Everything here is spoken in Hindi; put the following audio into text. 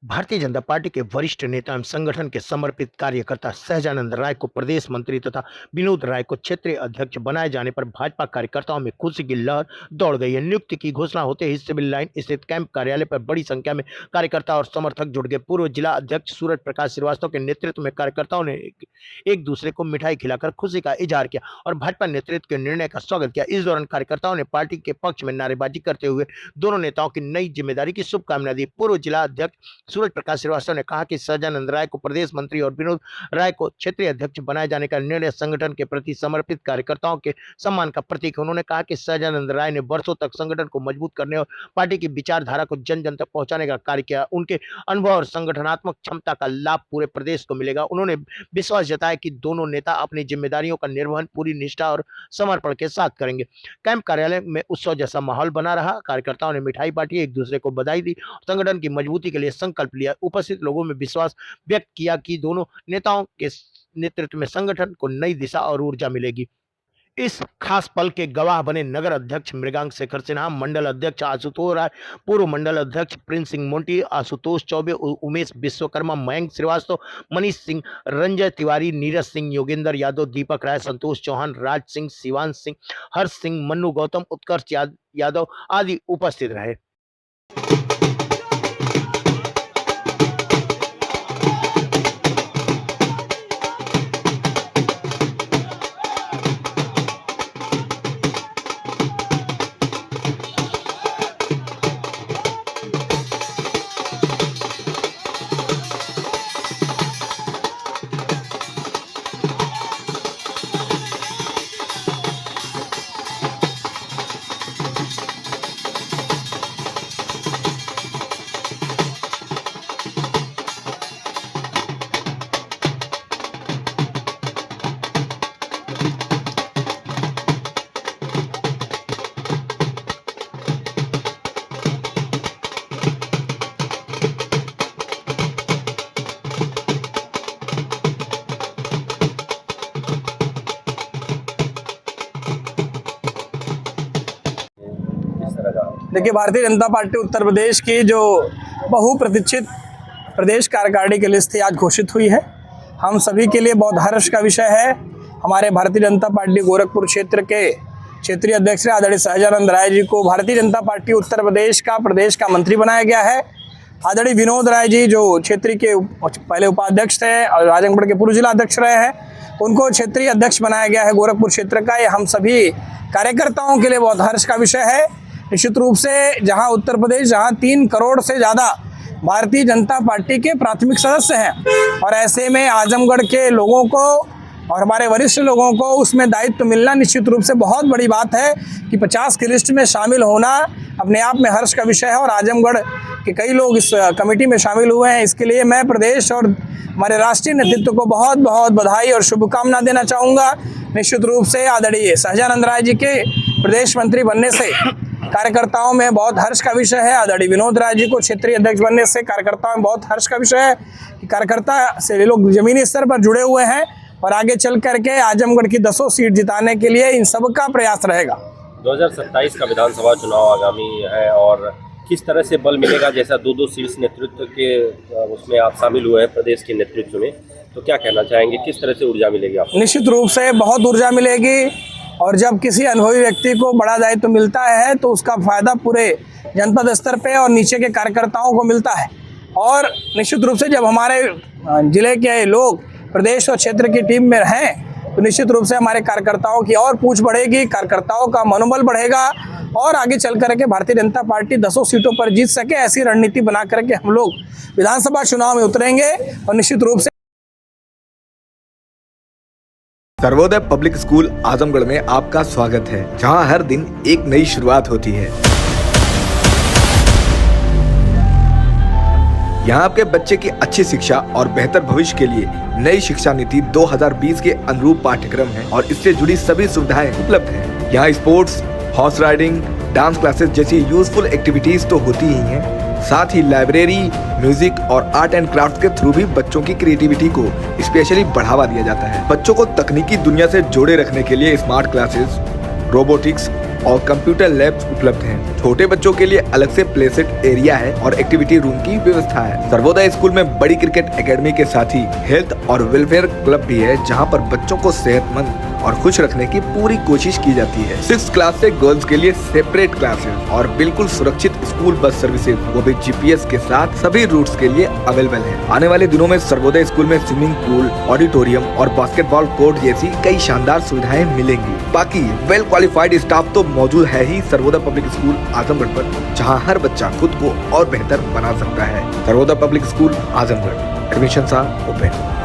भारतीय जनता पार्टी के वरिष्ठ नेता एवं संगठन के समर्पित कार्यकर्ता सहजानंद राय को प्रदेश मंत्री तथा विनोद राय को क्षेत्रीय अध्यक्ष बनाए जाने पर भाजपा कार्यकर्ताओं में खुशी की लहर दौड़ गई है। नियुक्ति की घोषणा होते ही सिविल लाइन स्थित कैंप कार्यालय पर बड़ी संख्या में कार्यकर्ता और समर्थक जुट गए। पूर्व जिला अध्यक्ष सूरज प्रकाश श्रीवास्तव के नेतृत्व में कार्यकर्ताओं ने एक दूसरे को मिठाई खिलाकर खुशी का इजहार किया और भाजपा नेतृत्व के निर्णय का स्वागत किया। इस दौरान कार्यकर्ताओं ने पार्टी के पक्ष में नारेबाजी करते हुए दोनों नेताओं की नई जिम्मेदारी की शुभकामना दी। पूर्व जिला अध्यक्ष सूरज प्रकाश श्रीवास्तव ने कहा कि सहजानंद राय को प्रदेश मंत्री और विनोद राय को क्षेत्रीय अध्यक्ष बनाए जाने का निर्णय संगठन के प्रति समर्पित कार्यकर्ताओं के सम्मान का प्रतीक है। उन्होंने कहा कि सहजानंद राय ने वर्षों तक संगठन को मजबूत करने और पार्टी की विचारधारा को जन जन तक पहुंचाने का कार्य किया। उनके अनुभव और संगठनात्मक क्षमता का लाभ पूरे प्रदेश को मिलेगा। उन्होंने विश्वास जताया कि दोनों नेता अपनी जिम्मेदारियों का निर्वहन पूरी निष्ठा और समर्पण के साथ करेंगे। कैंप कार्यालय में उत्सव जैसा माहौल बना रहा। कार्यकर्ताओं ने मिठाई बांटी, एक दूसरे को बधाई दी, संगठन की मजबूती के लिए संकल्प लिया। उपस्थित लोगों में विश्वास व्यक्त किया कि दोनों नेताओं के नेतृत्व में संगठन को नई दिशा और ऊर्जा मिलेगी। इस खास पल के गवाह बने नगर अध्यक्ष मृगांक शेखर सिन्हा, मंडल अध्यक्ष आशुतोष राय, पूर्व मंडल अध्यक्ष प्रिंस सिंह मोंटी, आशुतोष चौबे, उमेश विश्वकर्मा, मयंक श्रीवास्तव, मनीष सिंह, रंजय तिवारी, नीरज सिंह, योगेंद्र यादव, दीपक राय, संतोष चौहान, राज सिंह, शिवांश सिंह, हर्ष सिंह, मन्नू गौतम, उत्कर्ष यादव आदि उपस्थित रहे। देखिए, भारतीय जनता पार्टी उत्तर प्रदेश की जो बहुप्रतीक्षित प्रदेश कार्यकारिणी की लिस्ट आज घोषित हुई है। हम सभी के लिए बहुत हर्ष का विषय है। हमारे भारतीय जनता पार्टी गोरखपुर क्षेत्र के क्षेत्रीय अध्यक्ष आदरणीय सहजानंद राय जी को भारतीय जनता पार्टी उत्तर प्रदेश का मंत्री बनाया गया है। आदरणीय विनोद राय जी जो क्षेत्रीय के पहले उपाध्यक्ष थे और आजमगढ़ के पूर्व जिला अध्यक्ष रहे हैं, उनको क्षेत्रीय अध्यक्ष बनाया गया है गोरखपुर क्षेत्र का। ये हम सभी कार्यकर्ताओं के लिए बहुत हर्ष का विषय है। निश्चित रूप से जहां उत्तर प्रदेश 3 करोड़ से ज़्यादा भारतीय जनता पार्टी के प्राथमिक सदस्य हैं और ऐसे में आजमगढ़ के लोगों को और हमारे वरिष्ठ लोगों को उसमें दायित्व मिलना निश्चित रूप से बहुत बड़ी बात है कि 50 की लिस्ट में शामिल होना अपने आप में हर्ष का विषय है और आजमगढ़ के कई लोग इस कमेटी में शामिल हुए हैं। इसके लिए मैं प्रदेश और हमारे राष्ट्रीय नेतृत्व को बहुत बहुत बधाई और शुभकामना देना चाहूँगा। निश्चित रूप से आदरणीय सहजानंद राय जी के प्रदेश मंत्री बनने से कार्यकर्ताओं में बहुत हर्ष का विषय है। आदरणीय विनोद राय जी को क्षेत्रीय अध्यक्ष बनने से कार्यकर्ताओं में बहुत हर्ष का विषय है कि कार्यकर्ता से लोग जमीनी स्तर पर जुड़े हुए हैं और आगे चल करके आजमगढ़ की 10 सीट जिताने के लिए इन सबका प्रयास रहेगा। 2027 का विधानसभा चुनाव आगामी है और किस तरह से बल मिलेगा, जैसा 2 शीर्ष नेतृत्व के उसमें आप शामिल हुए हैं प्रदेश के नेतृत्व में, तो क्या कहना चाहेंगे, किस तरह से ऊर्जा मिलेगी आपको? निश्चित रूप से बहुत ऊर्जा मिलेगी और जब किसी अनुभवी व्यक्ति को बड़ा दायित्व मिलता है तो उसका फायदा पूरे जनपद स्तर पे और नीचे के कार्यकर्ताओं को मिलता है। और निश्चित रूप से जब हमारे जिले के लोग प्रदेश और क्षेत्र की टीम में हैं तो निश्चित रूप से हमारे कार्यकर्ताओं की और पूछ बढ़ेगी, कार्यकर्ताओं का मनोबल बढ़ेगा और आगे चल करके भारतीय जनता पार्टी 10 सीटों पर जीत सके ऐसी रणनीति बना करके हम लोग विधानसभा चुनाव में उतरेंगे। और निश्चित रूप से सर्वोदय पब्लिक स्कूल आजमगढ़ में आपका स्वागत है, जहां हर दिन एक नई शुरुआत होती है। यहाँ आपके बच्चे की अच्छी शिक्षा और बेहतर भविष्य के लिए नई शिक्षा नीति 2020 के अनुरूप पाठ्यक्रम है और इससे जुड़ी सभी सुविधाएं उपलब्ध हैं। यहाँ sports, horse riding, dance classes जैसी यूजफुल एक्टिविटीज तो होती ही हैं, साथ ही लाइब्रेरी, म्यूजिक और आर्ट एंड क्राफ्ट के थ्रू भी बच्चों की क्रिएटिविटी को स्पेशली बढ़ावा दिया जाता है। बच्चों को तकनीकी दुनिया से जोड़े रखने के लिए स्मार्ट क्लासेस, रोबोटिक्स, और कंप्यूटर लैब्स उपलब्ध हैं। छोटे बच्चों के लिए अलग से प्ले सेट एरिया है और एक्टिविटी रूम की व्यवस्था है। सर्वोदय स्कूल में बड़ी क्रिकेट एकेडमी के साथ ही हेल्थ और वेलफेयर क्लब भी है, जहां पर बच्चों को सेहतमंद और खुश रखने की पूरी कोशिश की जाती है। 6th क्लास से गर्ल्स के लिए सेपरेट क्लासेस और बिल्कुल सुरक्षित स्कूल बस सर्विसेज, वो भी GPS के साथ सभी रूट्स के लिए अवेलेबल है। आने वाले दिनों में सर्वोदय स्कूल में स्विमिंग पूल, ऑडिटोरियम और बास्केटबॉल कोर्ट जैसी कई शानदार सुविधाएं मिलेंगी। बाकी वेल क्वालिफाइड स्टाफ तो मौजूद है ही सर्वोदय पब्लिक स्कूल आजमगढ़ पर, जहाँ हर बच्चा खुद को और बेहतर बना सकता है। Sarvodaya public school Azamgarh, admission are open.